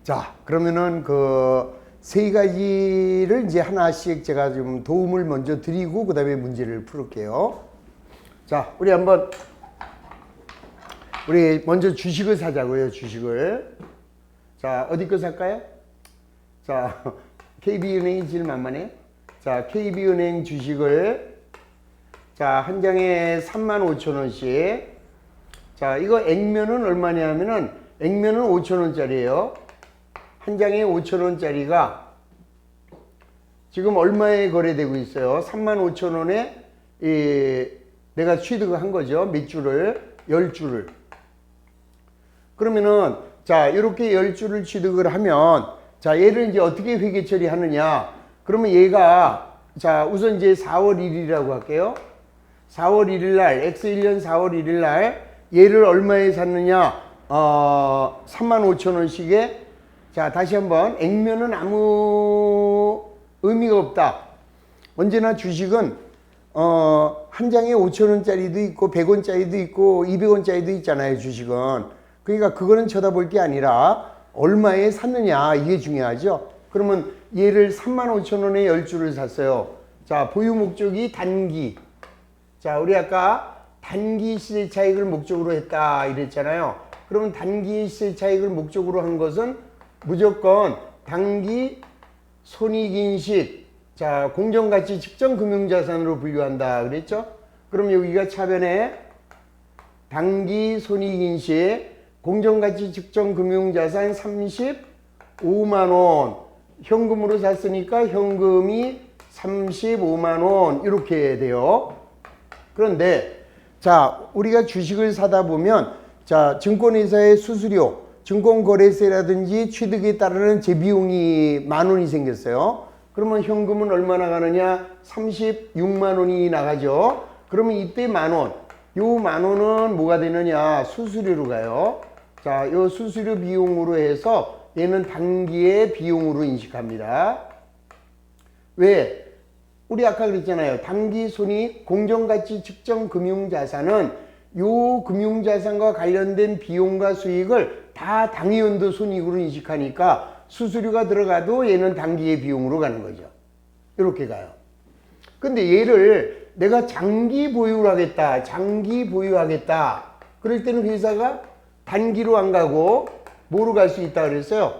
자, 그러면은 그 세 가지를 이제 하나씩 제가 좀 도움을 먼저 드리고 그 다음에 문제를 풀을게요. 자, 우리 먼저 주식을 사자고요. 주식을. 자, 어디 거 살까요? 자, KB은행이 제일 만만해. 자, KB은행 주식을 자, 한 장에 35,000원씩. 자, 이거 액면은 얼마냐 하면은 액면은 5,000원짜리예요. 한 장에 5,000원짜리가 지금 얼마에 거래되고 있어요? 35,000원에 내가 취득을 한 거죠. 몇 줄을? 10줄을. 그러면은 자, 이렇게 10줄을 취득을 하면 자, 얘를 이제 어떻게 회계 처리하느냐? 그러면 얘가 자, 우선 이제 4월 1일이라고 할게요. 4월 1일 날 X1년 4월 1일 날 얘를 얼마에 샀느냐? 35,000원씩에 자, 다시 한번 액면은 아무 의미가 없다. 언제나 주식은 한 장에 5,000원짜리도 있고 100원짜리도 있고 200원짜리도 있잖아요. 주식은. 그러니까 그거는 쳐다볼 게 아니라 얼마에 샀느냐 이게 중요하죠. 그러면 얘를 35,000원에 10줄을 샀어요. 자, 보유 목적이 단기. 자, 우리 아까 단기 시세 차익을 목적으로 했다 이랬잖아요. 그러면 단기 시세 차익을 목적으로 한 것은 무조건 단기 손익인식, 자, 공정가치 측정 금융자산으로 분류한다 그랬죠? 그럼 여기가 차변에 단기 손익인식, 공정가치 측정 금융자산 35만원, 현금으로 샀으니까 현금이 35만원 이렇게 돼요. 그런데 자, 우리가 주식을 사다 보면 자, 증권회사의 수수료, 증권거래세라든지 취득에 따르는 재비용이 10,000원이 생겼어요. 그러면 현금은 얼마나 가느냐? 36만원이 나가죠. 그러면 이때 10,000원. 요 10,000원은 뭐가 되느냐? 수수료로 가요. 자, 요 수수료 비용으로 해서 얘는 단기의 비용으로 인식합니다. 왜? 우리 아까 그랬잖아요. 단기 손익 공정가치 측정 금융자산은 요 금융자산과 관련된 비용과 수익을 다 당위연도 손익으로 인식하니까 수수료가 들어가도 얘는 단기의 비용으로 가는 거죠. 이렇게 가요. 근데 얘를 내가 장기 보유를 하겠다. 장기 보유하겠다. 그럴 때는 회사가 단기로 안 가고 뭐로 갈 수 있다 그랬어요?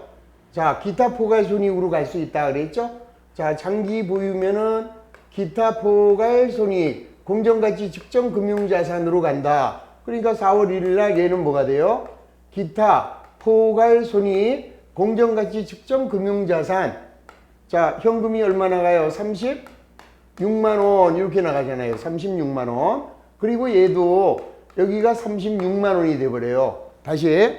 자, 기타 포괄 손익으로 갈 수 있다 그랬죠? 자, 장기 보유면은 기타 포괄 손익 공정가치 측정 금융자산으로 간다. 그러니까 4월 1일 날 얘는 뭐가 돼요? 기타 포괄 손익 공정가치 측정 금융자산. 자, 현금이 얼마 나가요? 36만원 이렇게 나가잖아요. 36만원. 그리고 얘도 여기가 36만원이 돼버려요. 다시.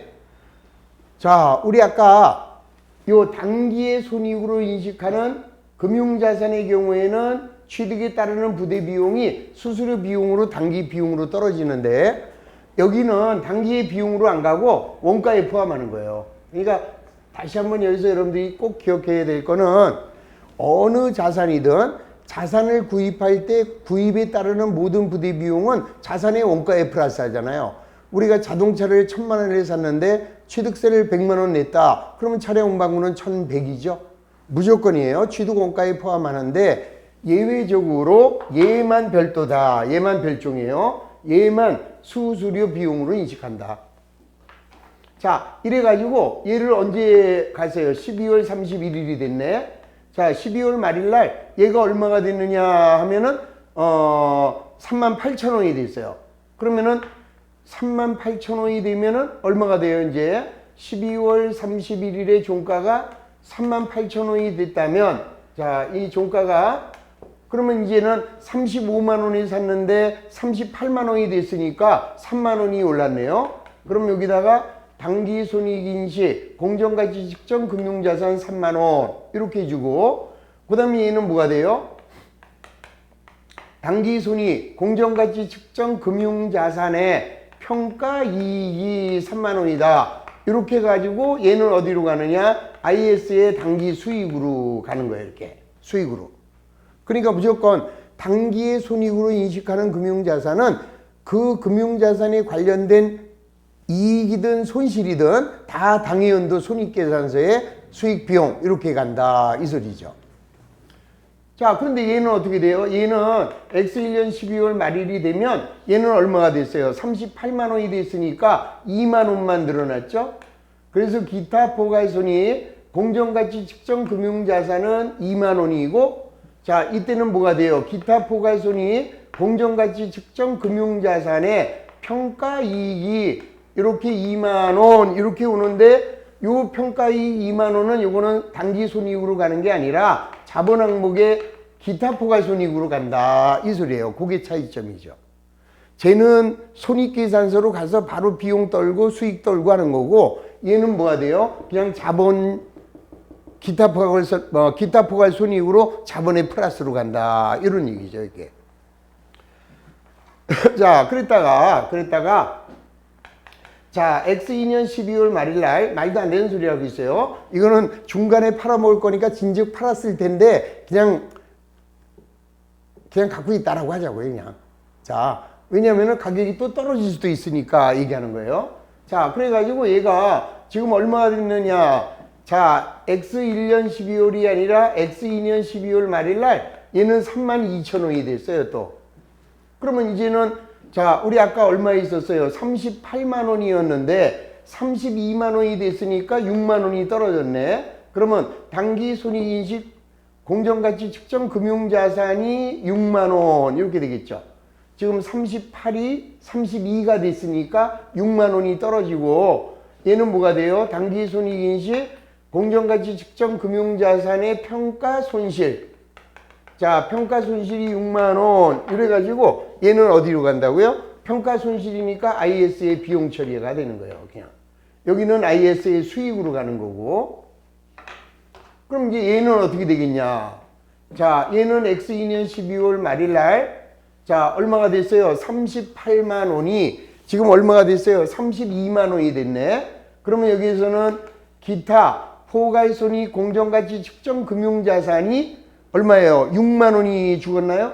자, 우리 아까 요 단기의 손익으로 인식하는 금융자산의 경우에는 취득에 따르는 부대 비용이 수수료 비용으로 단기 비용으로 떨어지는데 여기는 단기의 비용으로 안 가고 원가에 포함하는 거예요. 그러니까 다시 한번 여기서 여러분들이 꼭 기억해야 될 거는 어느 자산이든 자산을 구입할 때 구입에 따르는 모든 부대 비용은 자산의 원가에 플러스 하잖아요. 우리가 자동차를 1,000만원에 샀는데 취득세를 100만원 냈다. 그러면 차량 운반료는 1,100이죠. 무조건이에요. 취득 원가에 포함하는데 예외적으로 얘만 별도다. 얘만 별종이에요. 얘만 수수료 비용으로 인식한다. 자, 이래가지고 얘를 언제 가세요? 12월 31일이 됐네. 자, 12월 말일날 얘가 얼마가 됐느냐 하면은 38,000원이 됐어요. 그러면은 38,000원이 되면은 얼마가 돼요? 이제 12월 31일에 종가가 38,000원이 됐다면 자, 이 종가가 그러면 이제는 35만원에 샀는데 38만원이 됐으니까 3만원이 올랐네요. 그럼 여기다가 단기 손익인식 공정가치 측정 금융자산 3만원 이렇게 해주고 그 다음에 얘는 뭐가 돼요? 단기 손익 공정가치 측정 금융자산의 평가 이익이 3만원이다. 이렇게 해가지고 얘는 어디로 가느냐? IS의 단기 수익으로 가는 거예요. 이렇게 수익으로. 그러니까 무조건 단기의 손익으로 인식하는 금융자산은 그 금융자산에 관련된 이익이든 손실이든 다 당해연도 손익계산서에 수익 비용 이렇게 간다 이 소리죠. 자, 그런데 얘는 어떻게 돼요? 얘는 X1년 12월 말일이 되면 얘는 얼마가 됐어요? 38만 원이 됐으니까 2만 원만 늘어났죠? 그래서 기타 포괄손익 공정가치 측정 금융자산은 2만 원이고, 자, 이때는 뭐가 돼요? 기타 포괄손익 공정가치 측정 금융자산의 평가이익이 이렇게 2만 원 이렇게 오는데, 요 평가이익 2만 원은 요거는 당기손익으로 가는 게 아니라 자본 항목의 기타 포괄손익으로 간다 이 소리예요. 그게 차이점이죠. 쟤는 손익계산서로 가서 바로 비용 떨고 수익 떨고 하는 거고, 얘는 뭐가 돼요? 그냥 자본 기타 포괄손익으로 자본의 플러스로 간다 이런 얘기죠 이게. 자, 그랬다가 자, X2년 12월 말일날 말도 안 되는 소리 하고 있어요. 이거는 중간에 팔아먹을 거니까 진즉 팔았을 텐데 그냥 갖고 있다라고 하자고요 그냥. 자, 왜냐면은 가격이 또 떨어질 수도 있으니까 얘기하는 거예요. 자, 그래가지고 얘가 지금 얼마가 됐느냐. 자, X1년 12월이 아니라 X2년 12월 말일날 얘는 32,000원이 됐어요 또. 그러면 이제는 자, 우리 아까 얼마 있었어요? 38만 원이었는데 32만 원이 됐으니까 6만 원이 떨어졌네. 그러면 당기손익인식 공정가치 측정 금융자산이 6만 원 이렇게 되겠죠. 지금 38이 32가 됐으니까 6만 원이 떨어지고, 얘는 뭐가 돼요? 당기손익인식 공정가치 측정 금융자산의 평가손실. 자, 평가손실이 6만 원 이래가지고 얘는 어디로 간다고요? 평가손실이니까 IS의 비용 처리가 되는 거예요 그냥. 여기는 IS의 수익으로 가는 거고. 그럼 이제 얘는 어떻게 되겠냐. 자, 얘는 X2년 12월 말일날 자, 얼마가 됐어요? 38만 원이 지금 얼마가 됐어요? 32만 원이 됐네. 그러면 여기에서는 기타 포괄손익 공정가치 측정 금융자산이 얼마예요? 6만 원이 죽었나요?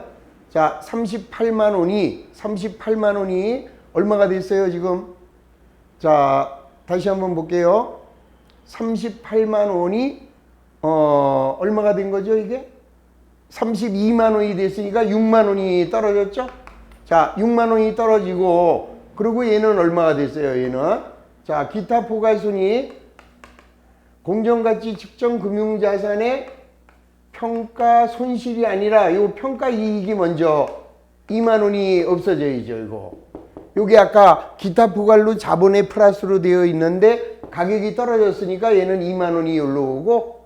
자, 38만 원이 얼마가 됐어요 지금? 자, 다시 한번 볼게요. 38만 원이 얼마가 된 거죠 이게? 32만 원이 됐으니까 6만 원이 떨어졌죠? 자, 6만 원이 떨어지고, 그리고 얘는 얼마가 됐어요 얘는? 자, 기타 포괄손익 공정가치 측정 금융자산의 평가 손실이 아니라 요 평가 이익이 먼저 2만 원이 없어져야죠 이거. 요게 아까 기타 포괄로 자본의 플러스로 되어 있는데 가격이 떨어졌으니까 얘는 2만 원이 여기로 오고,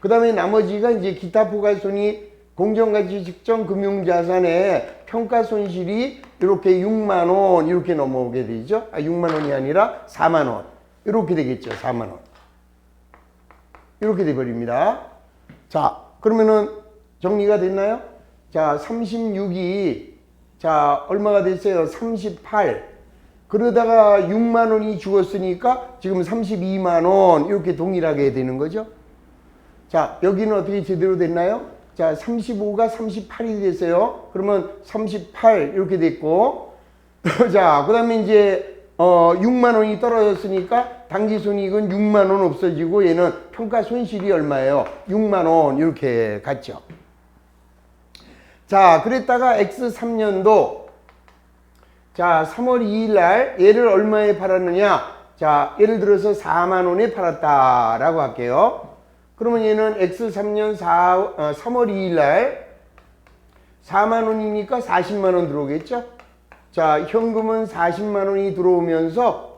그 다음에 나머지가 이제 기타 포괄손익 공정가치 측정 금융자산의 평가 손실이 이렇게 6만 원 이렇게 넘어오게 되죠. 6만 원이 아니라 4만 원 이렇게 되겠죠. 4만 원 이렇게 돼버립니다. 자, 그러면은 정리가 됐나요? 자, 36이 자, 얼마가 됐어요? 38. 그러다가 6만 원이 죽었으니까 지금 32만 원 이렇게 동일하게 되는 거죠. 자, 여기는 어떻게 제대로 됐나요? 자, 35가 38이 됐어요. 그러면 38 이렇게 됐고, 자, 그 다음에 이제 6만 원이 떨어졌으니까 당기손익은 6만 원 없어지고 얘는 평가손실이 얼마예요? 6만 원 이렇게 갔죠. 자, 그랬다가 X3년도 자, 3월 2일 날 얘를 얼마에 팔았느냐? 자, 예를 들어서 4만 원에 팔았다라고 할게요. 그러면 얘는 X3년 3월 2일 날 4만 원이니까 40만 원 들어오겠죠? 자, 현금은 40만 원이 들어오면서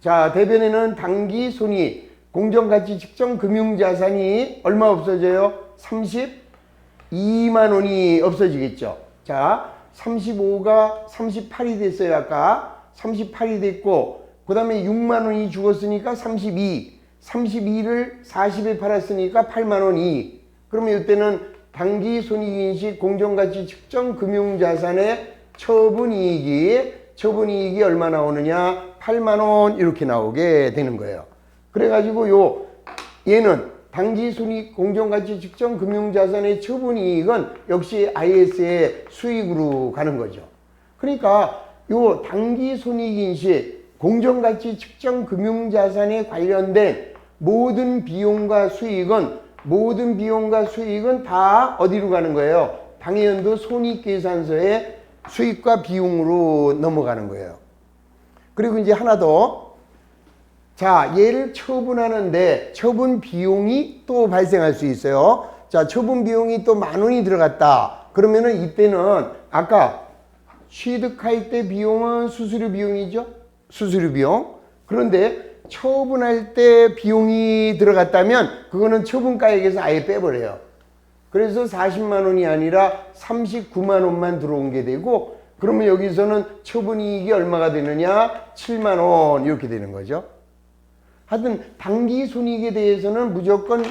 자, 대변에는 당기손익 공정가치 측정 금융자산이 얼마 없어져요? 32만 원이 없어지겠죠. 자, 35가 38이 됐어요. 아까 38이 됐고, 그 다음에 6만 원이 죽었으니까 32를 40에 팔았으니까 8만 원이. 그러면 이때는 당기손익인식 공정가치 측정 금융자산의 처분이익이 얼마 나오느냐? 8만 원 이렇게 나오게 되는 거예요. 그래가지고 얘는 당기손익 공정가치 측정 금융자산의 처분이익은 역시 IS의 수익으로 가는 거죠. 그러니까 요 당기손익인식 공정가치 측정 금융자산에 관련된 모든 비용과 수익은 다 어디로 가는 거예요? 당해연도 손익계산서에 수익과 비용으로 넘어가는 거예요. 그리고 이제 하나 더. 자, 얘를 처분하는데 처분 비용이 또 발생할 수 있어요. 자, 처분 비용이 또 10,000원이 들어갔다. 그러면은 이때는 아까 취득할 때 비용은 수수료 비용이죠. 수수료 비용. 그런데 처분할 때 비용이 들어갔다면 그거는 처분가액에서 아예 빼버려요. 그래서 40만 원이 아니라 39만 원만 들어온 게 되고, 그러면 여기서는 처분이익이 얼마가 되느냐? 7만 원 이렇게 되는 거죠. 하여튼 당기손익에 대해서는 무조건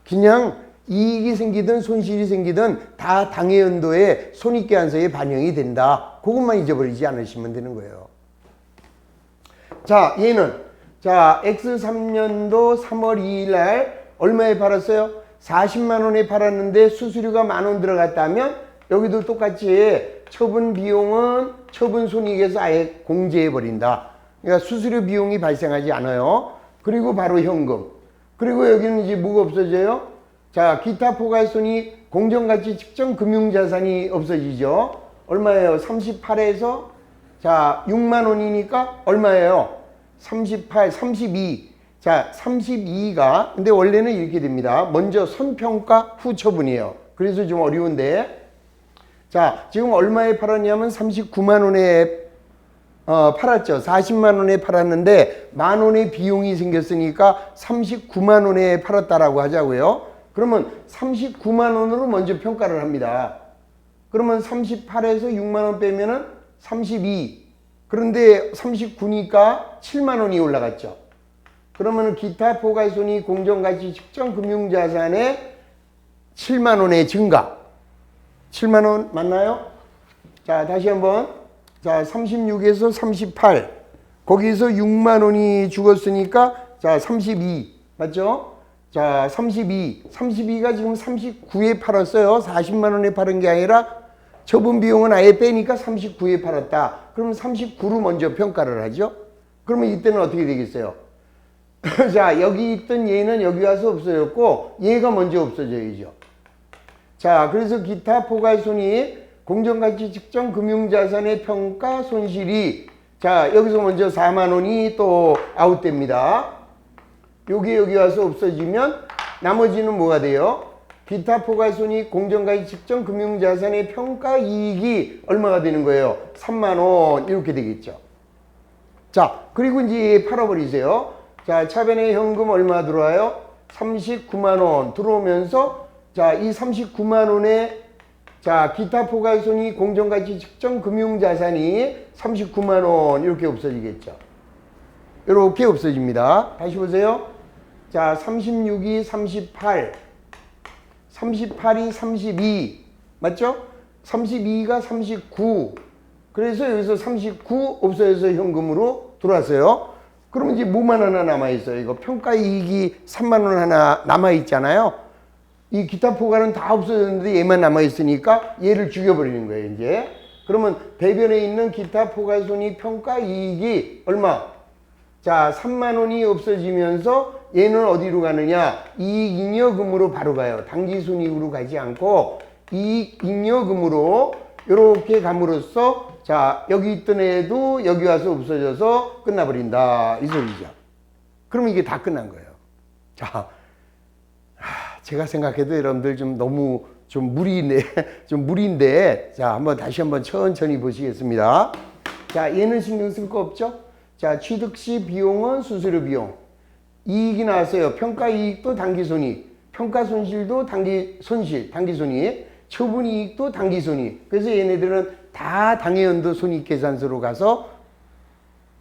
그냥 이익이 생기든 손실이 생기든 다 당해연도의 손익계산서에 반영이 된다. 그것만 잊어버리지 않으시면 되는 거예요. 자, 얘는 자, X3년도 3월 2일 날 얼마에 팔았어요? 40만 원에 팔았는데 수수료가 10,000원 들어갔다면 여기도 똑같이 처분 비용은 처분 손익에서 아예 공제해 버린다. 그러니까 수수료 비용이 발생하지 않아요. 그리고 바로 현금. 그리고 여기는 이제 뭐가 없어져요? 자, 기타 포괄손익 공정가치 측정 금융자산이 없어지죠. 얼마예요? 38에서 자 6만 원이니까 얼마예요? 38, 32. 자, 32가 근데 원래는 이렇게 됩니다. 먼저 선평가 후 처분이에요. 그래서 좀 어려운데, 자, 지금 얼마에 팔았냐면 39만 원에 팔았죠. 40만 원에 팔았는데 10,000원의 비용이 생겼으니까 39만 원에 팔았다라고 하자고요. 그러면 39만 원으로 먼저 평가를 합니다. 그러면 38에서 6만 원 빼면은 32. 그런데 39니까 7만 원이 올라갔죠. 그러면 기타 포괄손익 공정가치 측정 금융자산의 7만 원의 증가. 7만 원 맞나요? 자, 다시 한번. 자, 36에서 38. 거기서 6만 원이 죽었으니까 자, 32. 맞죠? 자, 32. 32가 지금 39에 팔았어요. 40만 원에 팔은 게 아니라 처분 비용은 아예 빼니까 39에 팔았다. 그러면 39로 먼저 평가를 하죠. 그러면 이때는 어떻게 되겠어요? 자, 여기 있던 얘는 여기 와서 없어졌고 얘가 먼저 없어져야죠. 자, 그래서 기타 포괄손익 공정가치 측정 금융자산의 평가 손실이 자, 여기서 먼저 4만 원이 또 아웃됩니다. 여기 와서 없어지면 나머지는 뭐가 돼요? 기타 포괄손익 공정가치 측정 금융자산의 평가 이익이 얼마가 되는 거예요? 3만 원 이렇게 되겠죠. 자, 그리고 이제 팔아버리세요. 자, 차변에 현금 얼마 들어와요? 39만 원 들어오면서 자, 이 39만 원에 자, 기타 포괄손익 공정가치 측정 금융자산이 39만 원 이렇게 없어지겠죠. 이렇게 없어집니다. 다시 보세요. 자, 36이 38, 38이 32, 맞죠? 32가 39. 그래서 여기서 39 없어져서 현금으로 들어왔어요. 그러면 이제 뭐만 하나 남아있어요? 이거 평가이익이 3만 원 하나 남아있잖아요. 이 기타 포괄은 다 없어졌는데 얘만 남아있으니까 얘를 죽여버리는 거예요, 이제. 그러면 대변에 있는 기타 포괄손익 평가이익이 얼마? 자, 3만 원이 없어지면서 얘는 어디로 가느냐? 이익잉여금으로 바로 가요. 당기순이익으로 가지 않고 이익잉여금으로 이렇게 감으로써 자, 여기 있던 애도 여기 와서 없어져서 끝나버린다. 이 소리죠. 그러면 이게 다 끝난 거예요. 자, 제가 생각해도 여러분들 좀 너무 좀 무리인데 자, 한번 다시 한번 천천히 보시겠습니다. 자, 얘는 신경 쓸 거 없죠? 자, 취득 시 비용은 수수료 비용. 이익이 나왔어요. 평가 이익도 단기 손익, 평가 손실도 단기 손실, 단기 손익, 처분 이익도 단기 손익. 그래서 얘네들은 다 당해연도 손익 계산서로 가서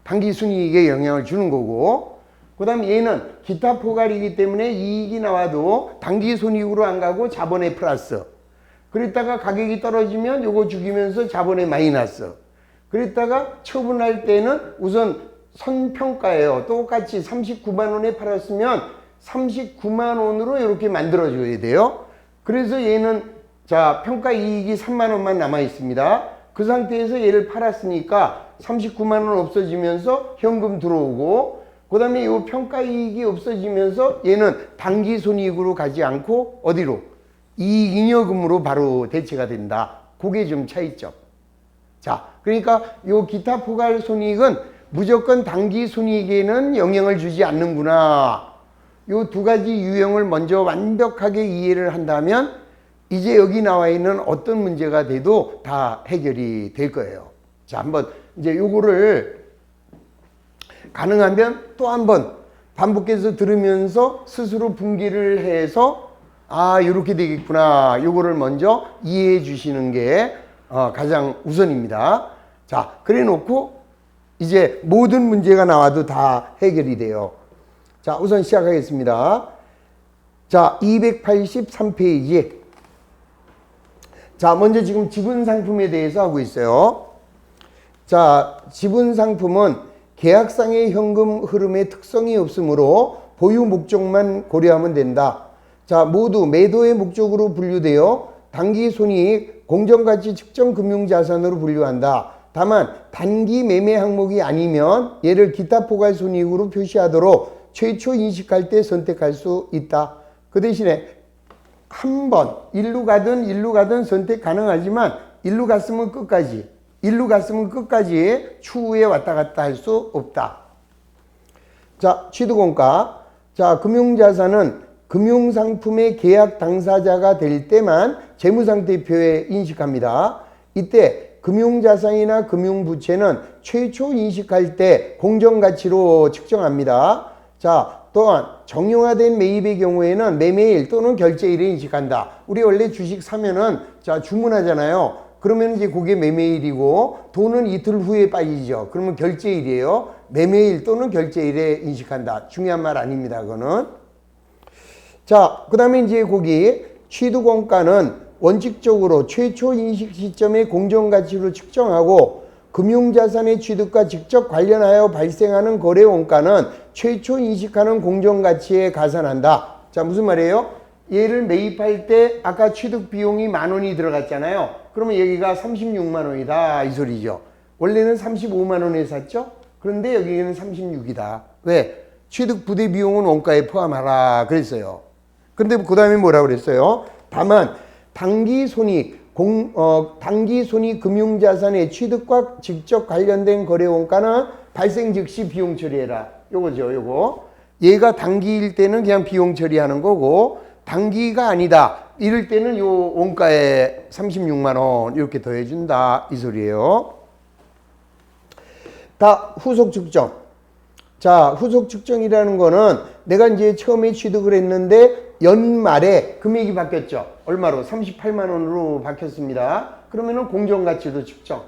단기 순이익에 영향을 주는 거고, 그 다음 얘는 기타 포괄이기 때문에 이익이 나와도 단기 손익으로 안 가고 자본의 플러스. 그랬다가 가격이 떨어지면 요거 죽이면서 자본의 마이너스. 그랬다가 처분할 때는 우선 선평가예요. 똑같이 39만 원에 팔았으면 39만 원으로 이렇게 만들어줘야 돼요. 그래서 얘는 자, 평가 이익이 3만 원만 남아 있습니다. 그 상태에서 얘를 팔았으니까 39만 원 없어지면서 현금 들어오고, 그 다음에 이 평가이익이 없어지면서 얘는 당기손익으로 가지 않고 어디로? 이익잉여금으로 바로 대체가 된다. 그게 좀 차이점. 자, 그러니까 요 기타 포괄손익은 무조건 당기손익에는 영향을 주지 않는구나. 요 두 가지 유형을 먼저 완벽하게 이해를 한다면 이제 여기 나와 있는 어떤 문제가 돼도 다 해결이 될 거예요. 자, 한번 이제 요거를 가능하면 또 한번 반복해서 들으면서 스스로 분기를 해서 아, 요렇게 되겠구나. 요거를 먼저 이해해 주시는 게 가장 우선입니다. 자, 그래 놓고 이제 모든 문제가 나와도 다 해결이 돼요. 자, 우선 시작하겠습니다. 자, 283페이지. 자, 먼저 지금 지분상품에 대해서 하고 있어요. 자, 지분상품은 계약상의 현금 흐름에 특성이 없으므로 보유 목적만 고려하면 된다. 자, 모두 매도의 목적으로 분류되어 당기손익, 공정가치 측정 금융자산으로 분류한다. 다만 단기 매매 항목이 아니면 얘를 기타 포괄손익으로 표시하도록 최초 인식할 때 선택할 수 있다. 그 대신에 한 번 일루 가든 선택 가능하지만 일루 갔으면 끝까지 추후에 왔다 갔다 할 수 없다. 자, 취득원가. 자, 금융자산은 금융상품의 계약 당사자가 될 때만 재무상태표에 인식합니다. 이때 금융자산이나 금융부채는 최초 인식할 때 공정가치로 측정합니다. 자, 또한 정형화된 매입의 경우에는 매매일 또는 결제일에 인식한다. 우리 원래 주식 사면은 자, 주문하잖아요. 그러면 이제 그게 매매일이고 돈은 이틀 후에 빠지죠. 그러면 결제일이에요. 매매일 또는 결제일에 인식한다. 중요한 말 아닙니다. 그거는. 자, 그 다음에 이제 거기 취득원가는 원칙적으로 최초 인식 시점의 공정가치로 측정하고 금융자산의 취득과 직접 관련하여 발생하는 거래원가는 최초 인식하는 공정가치에 가산한다. 자, 무슨 말이에요? 얘를 매입할 때 아까 취득 비용이 10,000원이 들어갔잖아요. 그러면 여기가 36만 원이다 이 소리죠. 원래는 35만 원에 샀죠. 그런데 여기는 36이다. 왜? 취득 부대 비용은 원가에 포함하라 그랬어요. 근데 그 다음에 뭐라고 그랬어요? 다만 당기손익 금융자산의 취득과 직접 관련된 거래원가는 발생 즉시 비용 처리해라. 요거죠, 요거. 얘가 단기일 때는 그냥 비용 처리하는 거고, 단기가 아니다 이럴 때는 요 원가에 36만 원 이렇게 더해준다 이 소리예요. 다 후속 측정. 자, 후속 측정이라는 거는 내가 이제 처음에 취득을 했는데 연말에 금액이 바뀌었죠. 얼마로? 38만 원으로 바뀌었습니다. 그러면은 공정가치도 측정.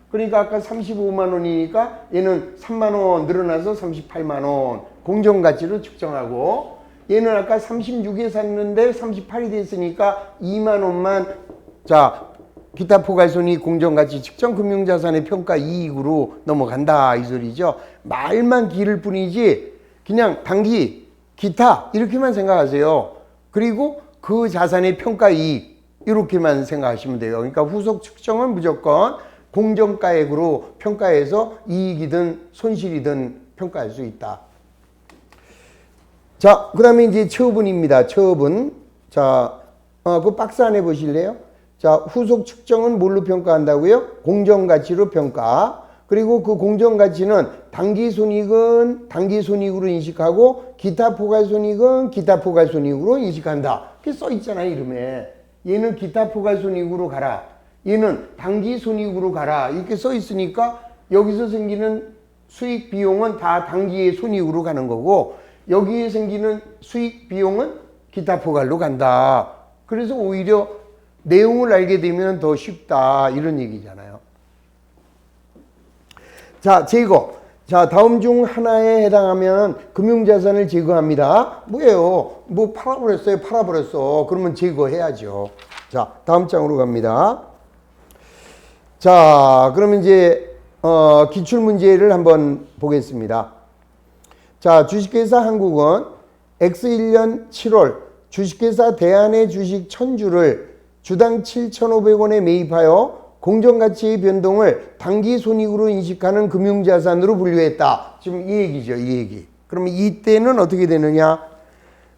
그러니까 아까 35만 원이니까 얘는 3만 원 늘어나서 38만 원 공정가치로 측정하고, 얘는 아까 36에 샀는데 38이 됐으니까 2만 원만 자, 기타 포괄손익 공정가치 측정 금융자산의 평가 이익으로 넘어간다 이 소리죠. 말만 기를 뿐이지 그냥 단기, 기타 이렇게만 생각하세요. 그리고 그 자산의 평가 이익 이렇게만 생각하시면 돼요. 그러니까 후속 측정은 무조건 공정가액으로 평가해서 이익이든 손실이든 평가할 수 있다. 자, 그 다음에 이제 처분입니다. 처분. 자, 그 박스 안에 보실래요? 자, 후속 측정은 뭘로 평가한다고요? 공정가치로 평가. 그리고 그 공정가치는 당기손익은 당기손익으로 인식하고 기타 포괄손익은 기타 포괄손익으로 인식한다. 그게 써 있잖아요, 이름에. 얘는 기타 포괄손익으로 가라. 얘는 당기손익으로 가라. 이렇게 써 있으니까 여기서 생기는 수익 비용은 다 당기의 손익으로 가는 거고, 여기에 생기는 수익 비용은 기타 포괄로 간다. 그래서 오히려 내용을 알게 되면 더 쉽다 이런 얘기잖아요. 자, 제거. 자, 다음 중 하나에 해당하면 금융자산을 제거합니다. 뭐예요? 뭐 팔아버렸어요. 팔아버렸어. 그러면 제거해야죠. 자, 다음 장으로 갑니다. 자, 그러면 이제 기출문제를 한번 보겠습니다. 자, 주식회사 한국은 X1년 7월 주식회사 대한의 주식 1000주를 주당 7,500원에 매입하여 공정가치의 변동을 당기손익으로 인식하는 금융자산으로 분류했다. 지금 이 얘기죠. 이 얘기. 그러면 이때는 어떻게 되느냐?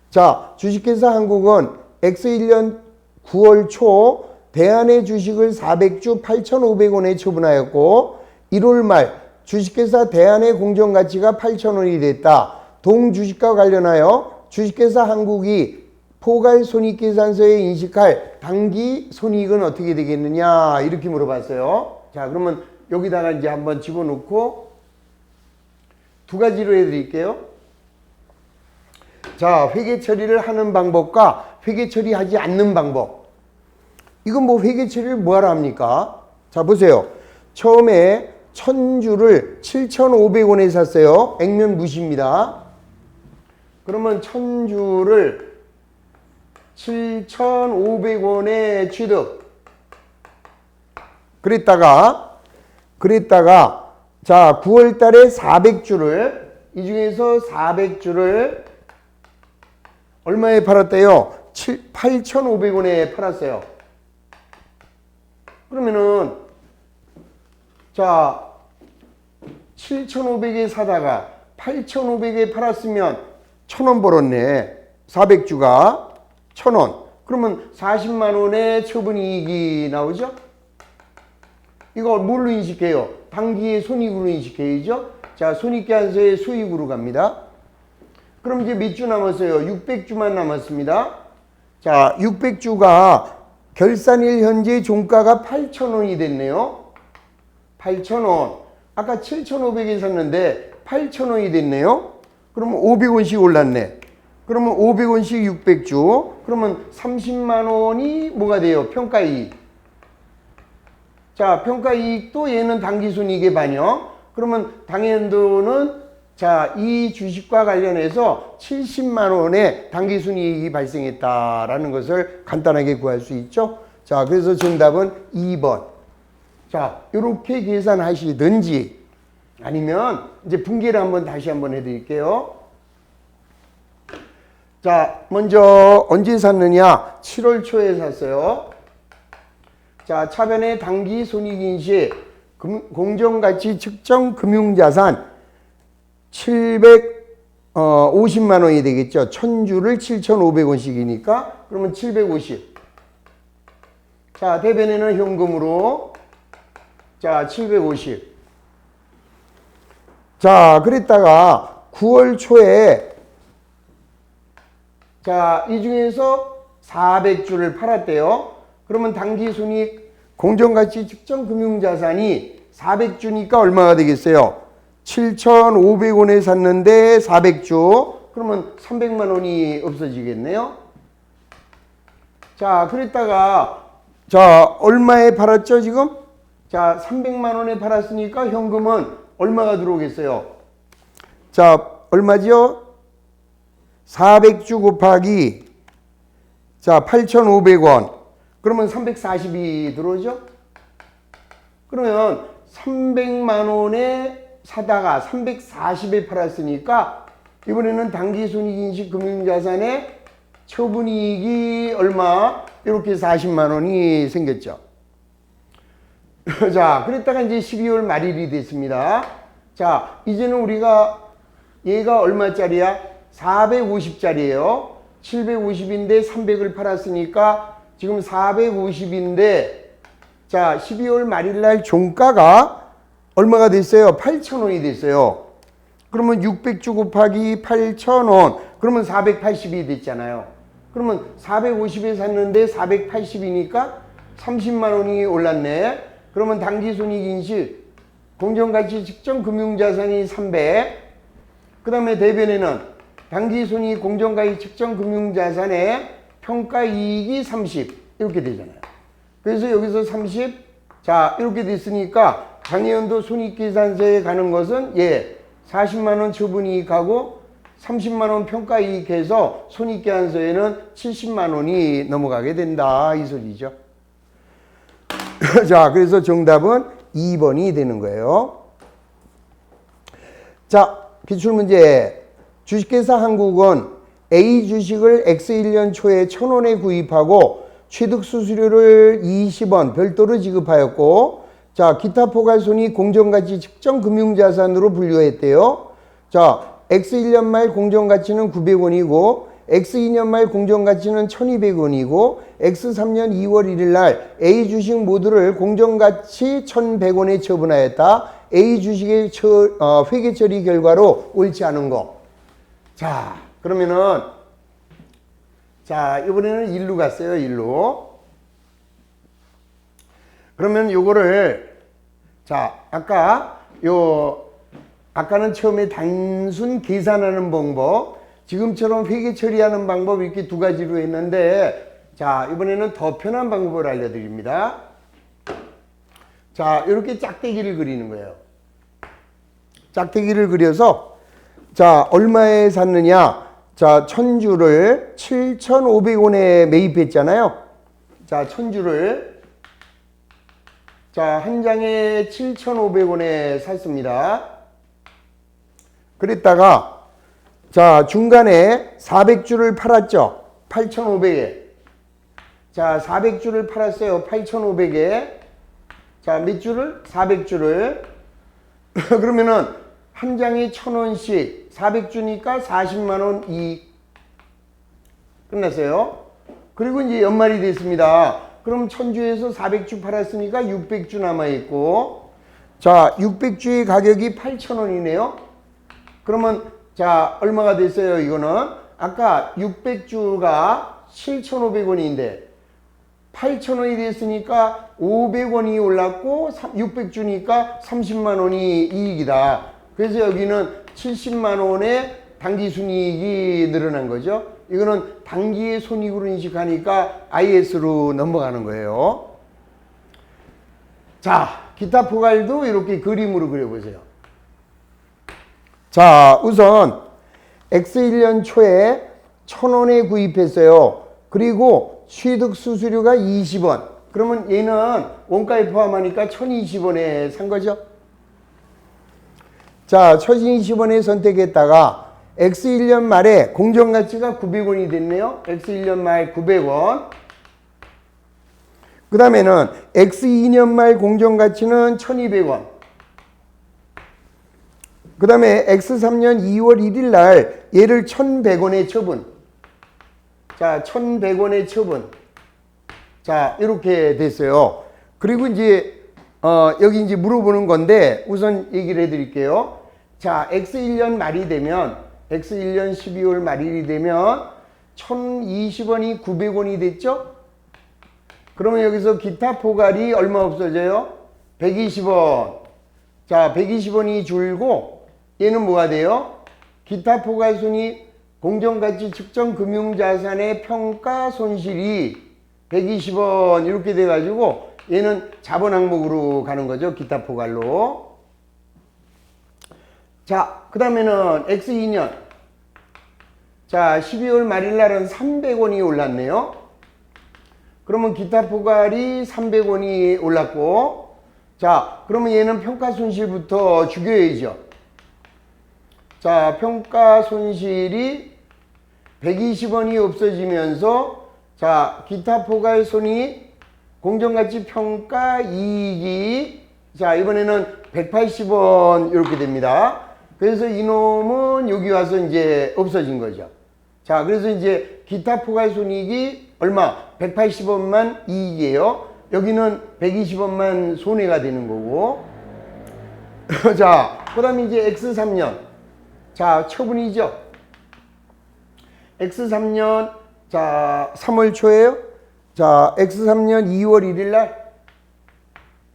자, 주식회사 한국은 X1년 9월 초 대한의 주식을 400주 8,500원에 처분하였고 1월 말 주식회사 대한의 공정가치가 8,000원이 됐다. 동주식과 관련하여 주식회사 한국이 포괄손익계산서에 인식할 당기손익은 어떻게 되겠느냐 이렇게 물어봤어요. 자, 그러면 여기다가 이제 한번 집어넣고 두 가지로 해드릴게요. 자, 회계 처리를 하는 방법과 회계 처리하지 않는 방법. 이건 뭐 회계 처리를 뭐하러 합니까? 자, 보세요. 처음에 1000주를 7,500원에 샀어요. 액면 무시입니다. 그러면 1000주를 7,500원에 취득. 그랬다가 자, 9월 달에 400주를 이 중에서 400주를 얼마에 팔았대요? 8,500원에 팔았어요. 그러면은 자, 7,500에 사다가 8,500에 팔았으면 1,000원 벌었네. 400주가 1,000원. 그러면 40만 원의 처분이익이 나오죠? 이거 뭘로 인식해요? 당기의 손익으로 인식해야죠? 자, 손익계산서의 수익으로 갑니다. 그럼 이제 몇 주 남았어요? 600주만 남았습니다. 자, 600주가 결산일 현재 종가가 8,000원이 됐네요. 8,000원. 아까 7,500에 샀는데 8,000원이 됐네요. 그러면 500원씩 올랐네. 그러면 500원씩 600주. 그러면 30만 원이 뭐가 돼요? 평가이익. 자, 평가이익도 얘는 당기손익의 반영. 그러면 당연도는 자, 이 주식과 관련해서 70만 원의 당기순이익이 발생했다라는 것을 간단하게 구할 수 있죠. 자, 그래서 정답은 2번. 자, 이렇게 계산하시든지 아니면 이제 분개를 다시 한번 해드릴게요. 자, 먼저 언제 샀느냐? 7월 초에 샀어요. 자, 차변의 당기손익인시 공정가치 측정 금융자산 750만 원이 되겠죠. 1000주를 7,500원씩이니까 그러면 750. 자, 대변에는 현금으로 자, 750. 자, 그랬다가 9월 초에 자, 이 중에서 400주를 팔았대요. 그러면 당기손익 공정가치 측정 금융자산이 400주니까 얼마가 되겠어요? 7,500원에 샀는데 400주. 그러면 300만 원이 없어지겠네요. 자, 그랬다가 자, 얼마에 팔았죠, 지금? 자, 300만 원에 팔았으니까 현금은 얼마가 들어오겠어요? 자, 얼마죠? 400주 곱하기 자, 8,500원. 그러면 340이 들어오죠? 그러면 300만 원에 사다가 340에 팔았으니까 이번에는 당기손익인식 금융자산의 처분이익이 얼마? 이렇게 40만 원이 생겼죠. 자, 그랬다가 이제 12월 말일이 됐습니다. 자, 이제는 우리가 얘가 얼마짜리야? 450짜리예요. 750인데 300을 팔았으니까 지금 450인데 자, 12월 말일날 종가가 얼마가 됐어요? 8,000원이 됐어요. 그러면 600주 곱하기 8,000원. 그러면 480이 됐잖아요. 그러면 450에 샀는데 480이니까 30만 원이 올랐네. 그러면 당기손익인식 공정가치 측정 금융자산이 300. 그 다음에 대변에는 당기손익 공정가치 측정 금융자산의 평가이익이 30. 이렇게 되잖아요. 그래서 여기서 30. 자, 이렇게 됐으니까 당해연도 손익계산서에 가는 것은 40만 원 처분이익하고 30만 원 평가이익해서 손익계산서에는 70만 원이 넘어가게 된다 이 소리죠. 자, 그래서 정답은 2번이 되는 거예요. 자, 기출문제. 주식회사 한국은 A 주식을 X1년 초에 1,000원에 구입하고 취득 수수료를 20원 별도로 지급하였고, 자, 기타 포괄손익 공정가치 측정 금융자산으로 분류했대요. 자, X1년 말 공정가치는 900원이고, X2년 말 공정가치는 1200원이고, X3년 2월 1일 날 A 주식 모두를 공정가치 1100원에 처분하였다. A 주식의 회계 처리 결과로 옳지 않은 거. 자, 그러면은, 자, 이번에는 일로 갔어요, 일로. 그러면 요거를, 자, 아까는 처음에 단순 계산하는 방법, 지금처럼 회계 처리하는 방법 이렇게 두 가지로 했는데, 자, 이번에는 더 편한 방법을 알려드립니다. 자, 이렇게 짝대기를 그리는 거예요. 짝대기를 그려서, 자, 얼마에 샀느냐? 자, 1000주를 7,500원에 매입했잖아요. 자, 1000주를, 자, 한 장에 7,500원에 샀습니다. 그랬다가, 자, 중간에 400주를 팔았죠. 8,500에. 자, 400주를 팔았어요. 8,500에. 자, 몇 주를? 400주를. 그러면은 한 장에 1,000원씩 400주니까 40만원 이익. 끝났어요. 그리고 이제 연말이 됐습니다. 그럼 1000주에서 400주 팔았으니까 600주 남아있고, 자, 600주의 가격이 8,000원이네요. 그러면, 자, 얼마가 됐어요, 이거는? 아까 600주가 7,500원인데, 8,000원이 됐으니까 500원이 올랐고, 600주니까 30만원이 이익이다. 그래서 여기는 70만원의 당기순이익이 늘어난 거죠. 이거는 단기의 손익으로 인식하니까 IS로 넘어가는 거예요. 자, 기타 포괄도 이렇게 그림으로 그려보세요. 자, 우선 X1년 초에 1,000원에 구입했어요. 그리고 취득 수수료가 20원. 그러면 얘는 원가에 포함하니까 1,020원에 산 거죠. 자, 1,020원에 선택했다가 X1년 말에 공정가치가 900원이 됐네요. X1년 말 900원. 그 다음에는 X2년 말 공정가치는 1,200원. 그 다음에 X3년 2월 1일 날 얘를 1,100원에 처분. 자, 1,100원에 처분. 자, 이렇게 됐어요. 그리고 이제 여기 이제 물어보는 건데 우선 얘기를 해드릴게요. 자, X1년 말이 되면 X1년 12월 말일이 되면 1,020원이 900원이 됐죠? 그러면 여기서 기타 포괄이 얼마 없어져요? 120원. 자, 120원이 줄고 얘는 뭐가 돼요? 기타 포괄손익 공정가치 측정 금융자산의 평가 손실이 120원 이렇게 돼가지고 얘는 자본 항목으로 가는 거죠. 기타 포괄로. 자, 그 다음에는 X2년. 자, 12월 말일 날은 300원이 올랐네요. 그러면 기타 포괄이 300원이 올랐고, 자, 그러면 얘는 평가 손실부터 죽여야죠. 자, 평가 손실이 120원이 없어지면서, 자, 기타 포괄 손익 공정가치 평가 이익이, 자, 이번에는 180원 이렇게 됩니다. 그래서 이놈은 여기 와서 이제 없어진 거죠. 자, 그래서 이제 기타 포괄 손익이 얼마? 180원만 이익이에요. 여기는 120원만 손해가 되는 거고. 자, 그 다음에 이제 X3년. 자, 처분이죠. X3년, 자, 3월 초에요. 자, X3년 2월 1일 날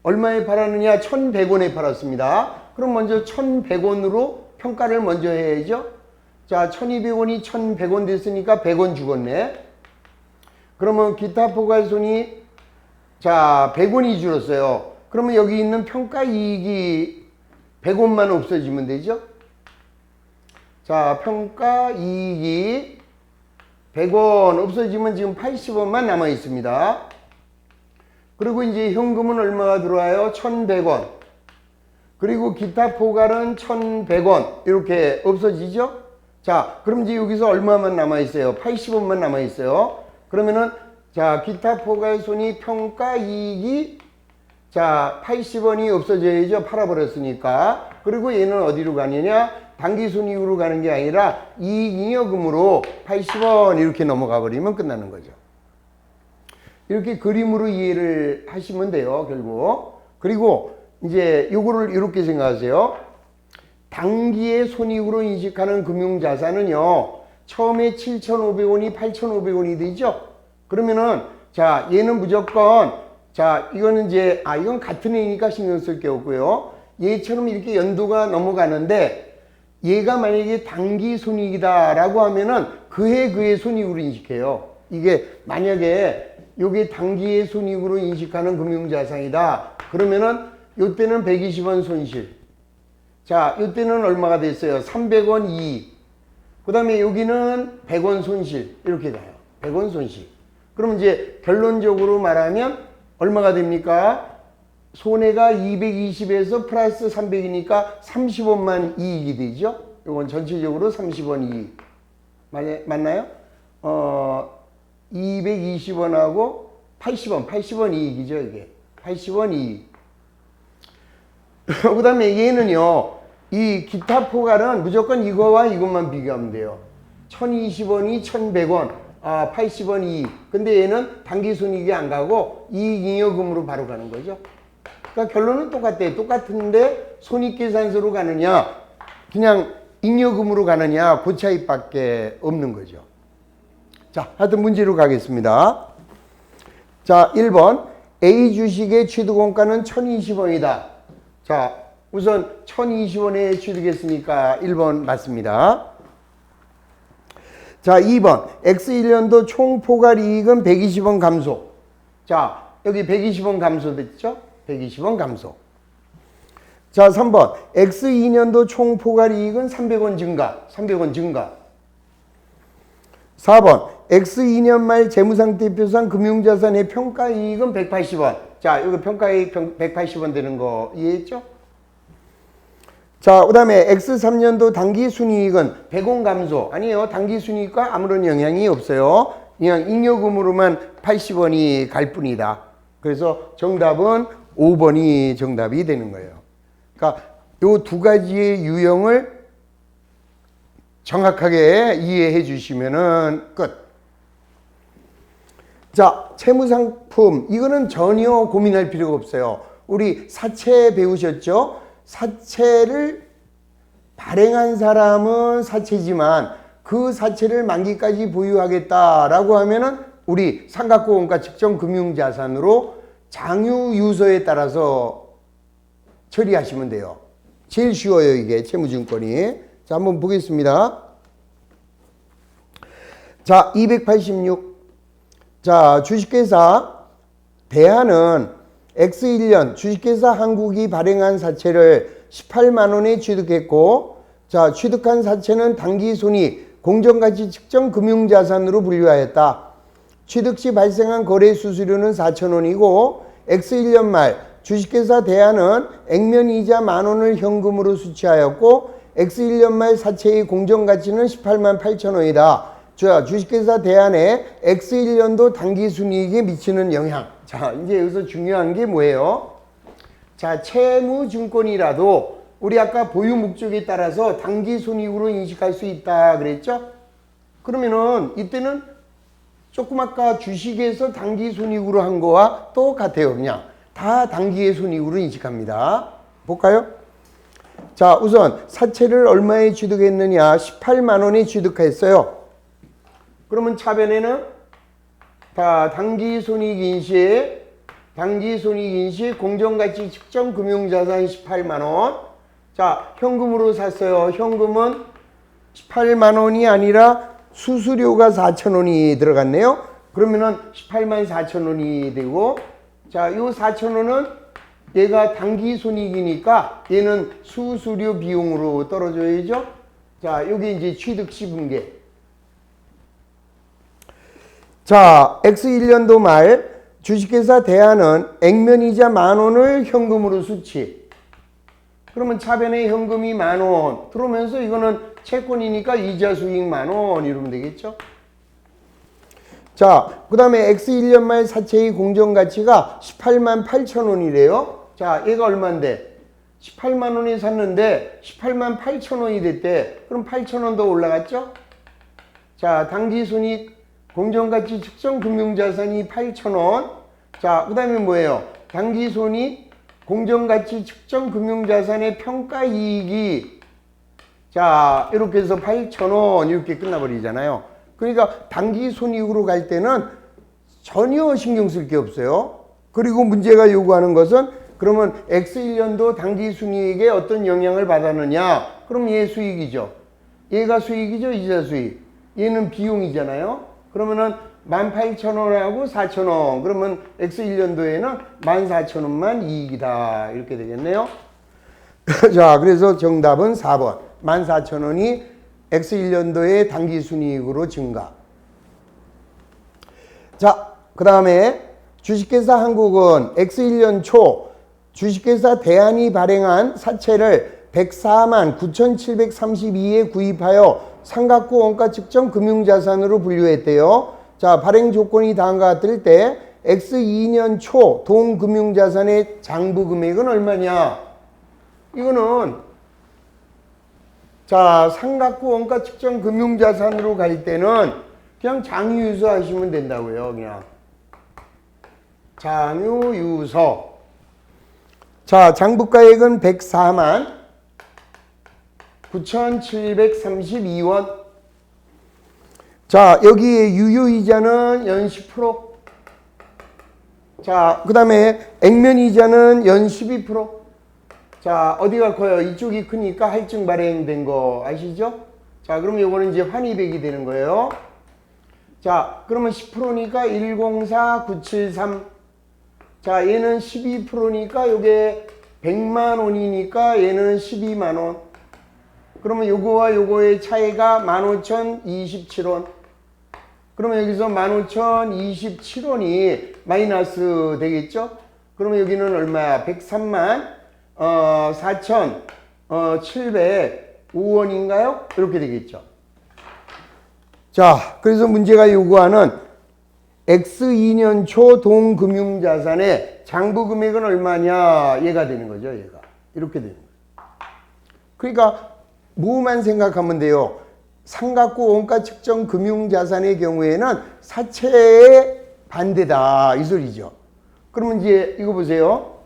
얼마에 팔았느냐? 1,100원에 팔았습니다. 그럼 먼저 1,100원으로 평가를 먼저 해야죠. 자, 1,200원이 1,100원 됐으니까 100원 죽었네. 그러면 기타 포괄손이 자, 100원이 줄었어요. 그러면 여기 있는 평가 이익이 100원만 없어지면 되죠. 자, 평가 이익이 100원 없어지면 지금 80원만 남아 있습니다. 그리고 이제 현금은 얼마가 들어와요? 1,100원. 그리고 기타 포괄은 1,100원. 이렇게 없어지죠? 자, 그럼 이제 여기서 얼마만 남아 있어요? 80원만 남아 있어요. 그러면은 자, 기타 포괄손익 평가이익이 자, 80원이 없어져야죠. 팔아버렸으니까. 그리고 얘는 어디로 가느냐? 당기순이익으로 가는 게 아니라 이익잉여금으로 80원 이렇게 넘어가 버리면 끝나는 거죠. 이렇게 그림으로 이해를 하시면 돼요, 결국. 그리고 이제 요거를 이렇게 생각하세요. 단기의 손익으로 인식하는 금융자산은요, 처음에 7,500원이 8,500원이 되죠? 그러면은, 자, 얘는 무조건, 자, 이거는 이제, 이건 같은 애니까 신경 쓸 게 없고요. 얘처럼 이렇게 연도가 넘어가는데, 얘가 만약에 단기 손익이다라고 하면은 그해 손익으로 인식해요. 이게 만약에 요게 단기의 손익으로 인식하는 금융자산이다. 그러면은 요때는 120원 손실. 자, 요때는 얼마가 됐어요? 300원 이익. 그 다음에 여기는 100원 손실. 이렇게 가요. 100원 손실. 그럼 이제 결론적으로 말하면 얼마가 됩니까? 손해가 220에서 플러스 300이니까 30원만 이익이 되죠? 이건 전체적으로 30원 이익. 맞나요? 220원하고 80원 이익이죠, 이게. 80원 이익. 그 다음에 얘는요, 이 기타 포괄은 무조건 이거와 이것만 비교하면 돼요. 1020원이 1100원, 80원 이익. 근데 얘는 단기순이익이 안 가고 이익잉여금으로 바로 가는 거죠. 그러니까 결론은 똑같아요. 똑같은데 손익계산서로 가느냐, 그냥 잉여금으로 가느냐, 그 차이밖에 없는 거죠. 자, 하여튼 문제로 가겠습니다. 자, 1번. A 주식의 취득원가는 1020원이다. 자, 우선 1020원에 취득했으니까 1번 맞습니다. 자, 2번. X1년도 총 포괄이익은 120원 감소. 자, 여기 120원 감소됐죠? 120원 감소. 자, 3번. X2년도 총 포괄이익은 300원 증가. 300원 증가. 4번. X2년 말 재무상태표상 금융자산의 평가이익은 180원. 자, 여기 평가이익 180원 되는 거 이해했죠? 자, 그 다음에 X3년도 당기순이익은 100원 감소. 아니에요. 당기순이익과 아무런 영향이 없어요. 그냥 잉여금으로만 80원이 갈 뿐이다. 그래서 정답은 5번이 정답이 되는 거예요. 그러니까 요 두 가지의 유형을 정확하게 이해해 주시면은 끝. 자, 채무상품. 이거는 전혀 고민할 필요가 없어요. 우리 사채 배우셨죠? 사채를 발행한 사람은 사채지만 그 사채를 만기까지 보유하겠다라고 하면은 우리 삼각고 원가 측정 금융자산으로 장유유서에 따라서 처리하시면 돼요. 제일 쉬워요, 이게 채무증권이. 자, 한번 보겠습니다. 자, 286. 자, 주식회사 대한은 X1년 주식회사 한국이 발행한 사채를 18만 원에 취득했고, 자, 취득한 사채는 당기손익, 공정가치 측정 금융자산으로 분류하였다. 취득 시 발생한 거래 수수료는 4,000원이고 X1년 말 주식회사 대한은 액면이자 만원을 현금으로 수취하였고 X1년 말 사채의 공정가치는 18만 8천원이다. 자, 주식회사 대한의 X1년도 당기순이익에 미치는 영향. 자, 이제 여기서 중요한 게 뭐예요? 자, 채무증권이라도 우리 아까 보유 목적에 따라서 당기순이익으로 인식할 수 있다 그랬죠? 그러면은 이때는 조금 아까 주식에서 당기순이익으로 한 거와 똑같아요. 그냥 다 단기의 손익으로 인식합니다. 볼까요? 자, 우선 사채를 얼마에 취득했느냐? 18만 원에 취득했어요. 그러면 차변에는 다 당기손익인시 공정가치 측정 금융자산 18만 원. 자, 현금으로 샀어요. 현금은 18만 원이 아니라 수수료가 4,000원이 들어갔네요. 그러면은 18만 4,000원이 되고, 자, 요 4,000원은 얘가 당기손익이니까 얘는 수수료 비용으로 떨어져야죠. 자, 여기 이제 취득시분계. 자, X1년도 말 주식회사 대한은 액면이자 만원을 현금으로 수취. 그러면 차변에 현금이 만원 들어오면서 이거는 채권이니까 이자 수익 만원 이러면 되겠죠. 자, 그 다음에 X1년 말 사채의 공정가치가 18만 8천 원이래요. 자, 얘가 얼마인데? 18만 원에 샀는데 18만 8천 원이 됐대. 그럼 8천 원 더 올라갔죠? 자, 당기순이익 공정가치 측정 금융자산이 8천 원. 자, 그 다음에 뭐예요? 당기순이익 공정가치 측정 금융자산의 평가이익이 자, 이렇게 해서 8,000원 이렇게 끝나버리잖아요. 그러니까 당기순이익으로 갈 때는 전혀 신경 쓸 게 없어요. 그리고 문제가 요구하는 것은 그러면 X1년도 당기순이익에 어떤 영향을 받았느냐? 그럼 얘 수익이죠. 얘가 수익이죠. 이자 수익. 얘는 비용이잖아요. 그러면은 18,000원하고 4,000원. 그러면 X1년도에는 14,000원만 이익이다. 이렇게 되겠네요. 자, 그래서 정답은 4번. 14,000원이 X1년도에 당기순이익으로 증가. 자, 그 다음에 주식회사 한국은 X1년 초 주식회사 대한이 발행한 사채를 104만 9,732에 구입하여 삼각구 원가 측정 금융자산으로 분류했대요. 자, 발행 조건이 다음과 같을 때 X2년 초 동금융자산의 장부 금액은 얼마냐? 이거는 자, 삼각구 원가 측정 금융자산으로 갈 때는 그냥 장유유서 하시면 된다고요. 그냥 장유유서. 자, 장부가액은 104만 9,732원. 자, 여기에 유효이자는 연 10%. 자, 그 다음에 액면이자는 연 12%. 자, 어디가 커요? 이쪽이 크니까 할증 발행된 거 아시죠? 자, 그럼 요거는 이제 환입액이 되는 거예요. 자, 그러면 10%니까 104973. 자, 얘는 12%니까 요게 100만 원이니까 얘는 12만 원. 그러면 요거와 요거의 차이가 15,027원. 그러면 여기서 15,027원이 마이너스 되겠죠? 그러면 여기는 얼마야? 103만 4,705원인가요? 이렇게 되겠죠. 자, 그래서 문제가 요구하는 X2년 초 동금융자산의 장부 금액은 얼마냐? 얘가 되는 거죠, 얘가. 이렇게 되는 거예요. 그러니까 뭐만 생각하면 돼요. 삼각구 원가 측정 금융자산의 경우에는 사채의 반대다 이 소리죠. 그러면 이제 이거 보세요.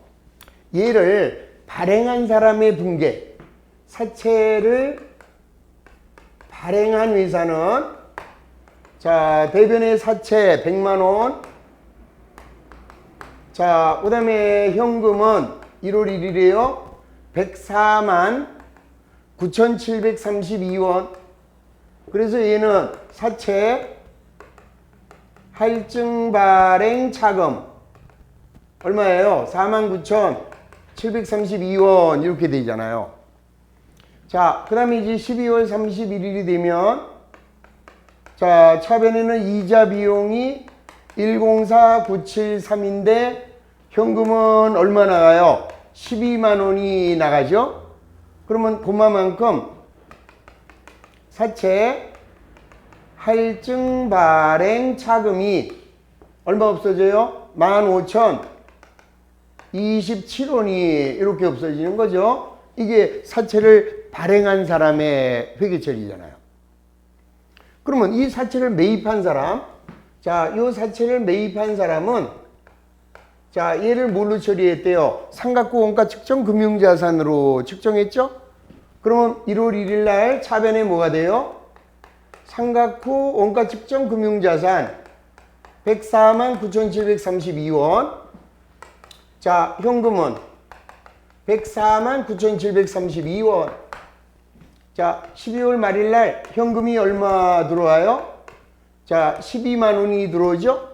얘를 발행한 사람의 붕괴, 사채를 발행한 회사는 자, 대변의 사채 100만 원. 자, 그 다음에 현금은 1월 1일이에요. 104만 9,732원. 그래서 얘는 사채 할증 발행 차금 얼마예요? 49,732원 이렇게 되잖아요. 자, 그 다음에 이제 12월 31일이 되면 자, 차변에는 이자 비용이 104973인데 현금은 얼마 나가요? 12만 원이 나가죠? 그러면 그만큼 사채 할증 발행 차금이 얼마 없어져요? 15,027원이 이렇게 없어지는 거죠. 이게 사채를 발행한 사람의 회계처리잖아요. 그러면 이 사채를 매입한 사람, 자, 이 사채를 매입한 사람은 자, 얘를 뭘로 처리했대요? 삼각구 원가 측정 금융자산으로 측정했죠? 그러면 1월 1일 날 차변에 뭐가 돼요? 삼각구 원가 측정 금융자산 104만 9,732원. 자, 현금은 104만 9,732원. 자, 12월 말일 날 현금이 얼마 들어와요? 자, 12만 원이 들어오죠?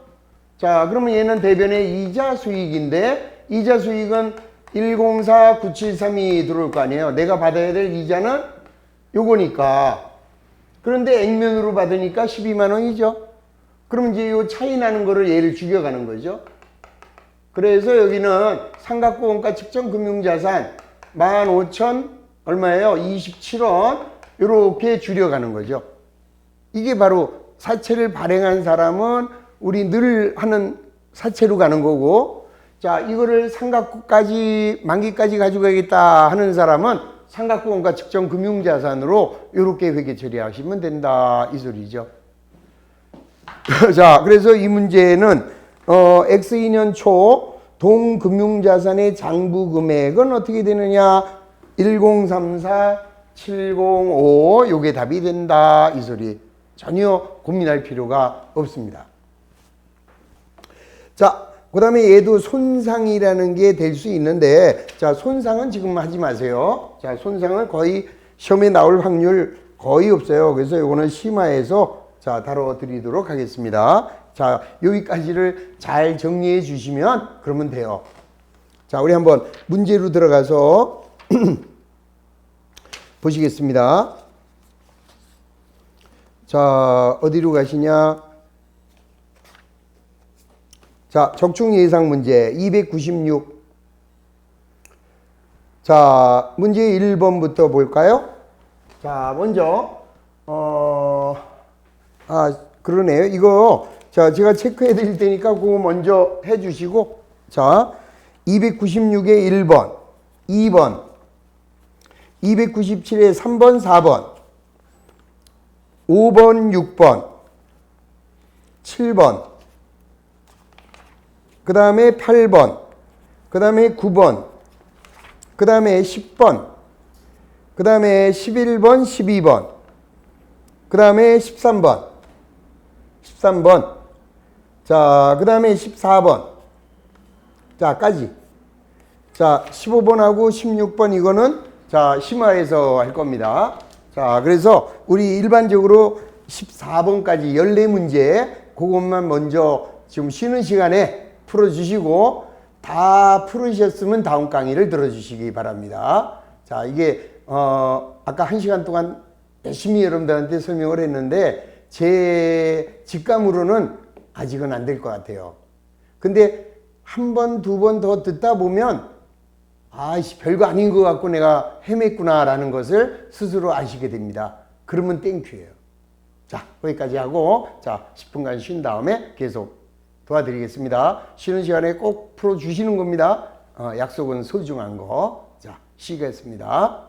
자, 그러면 얘는 대변의 이자 수익인데 이자 수익은 104973이 들어올 거 아니에요. 내가 받아야 될 이자는 요거니까. 그런데 액면으로 받으니까 12만 원이죠. 그럼 이제 요 차이 나는 거를 얘를 죽여가는 거죠. 그래서 여기는 삼각구 원가 측정 금융자산 15,000 얼마예요? 27원. 이렇게 줄여가는 거죠. 이게 바로 사채를 발행한 사람은 우리 늘 하는 사채로 가는 거고, 자, 이거를 삼각구까지, 만기까지 가지고 가겠다 하는 사람은 삼각구원가 측정 금융자산으로 이렇게 회계 처리하시면 된다. 이 소리죠. 자, 그래서 이 문제는, X2년 초 동금융자산의 장부 금액은 어떻게 되느냐? 1034, 705, 요게 답이 된다. 이 소리. 전혀 고민할 필요가 없습니다. 자, 그 다음에 얘도 손상이라는 게 될 수 있는데, 자, 손상은 지금 하지 마세요. 자, 손상은 거의 시험에 나올 확률 거의 없어요. 그래서 요거는 심화해서 자, 다뤄드리도록 하겠습니다. 자, 여기까지를 잘 정리해 주시면 그러면 돼요. 자, 우리 한번 문제로 들어가서 보시겠습니다. 자, 어디로 가시냐? 자, 적중 예상 문제 296. 자, 문제 1번부터 볼까요? 자, 먼저 그러네요. 이거 자, 제가 체크해 드릴 테니까 그거 먼저 해 주시고, 자, 296의 1번, 2번, 297의 3번, 4번, 5번, 6번, 7번, 그 다음에 8번, 그 다음에 9번, 그 다음에 10번, 그 다음에 11번, 12번, 그 다음에 13번, 13번, 자, 그 다음에 14번, 자, 까지. 자, 15번하고 16번 이거는 자, 심화해서 할 겁니다. 자, 그래서 우리 일반적으로 14번까지 14문제 그것만 먼저 지금 쉬는 시간에 풀어주시고, 다 풀으셨으면 다음 강의를 들어주시기 바랍니다. 자, 이게 아까 1시간 동안 열심히 여러분들한테 설명을 했는데 제 직감으로는 아직은 안 될 것 같아요. 근데 한 번, 두 번 더 듣다 보면 아이씨, 별거 아닌 것 같고 내가 헤맸구나 라는 것을 스스로 아시게 됩니다. 그러면 땡큐예요. 자, 거기까지 하고, 자, 10분간 쉰 다음에 계속 도와드리겠습니다. 쉬는 시간에 꼭 풀어주시는 겁니다. 약속은 소중한 거. 자, 쉬겠습니다.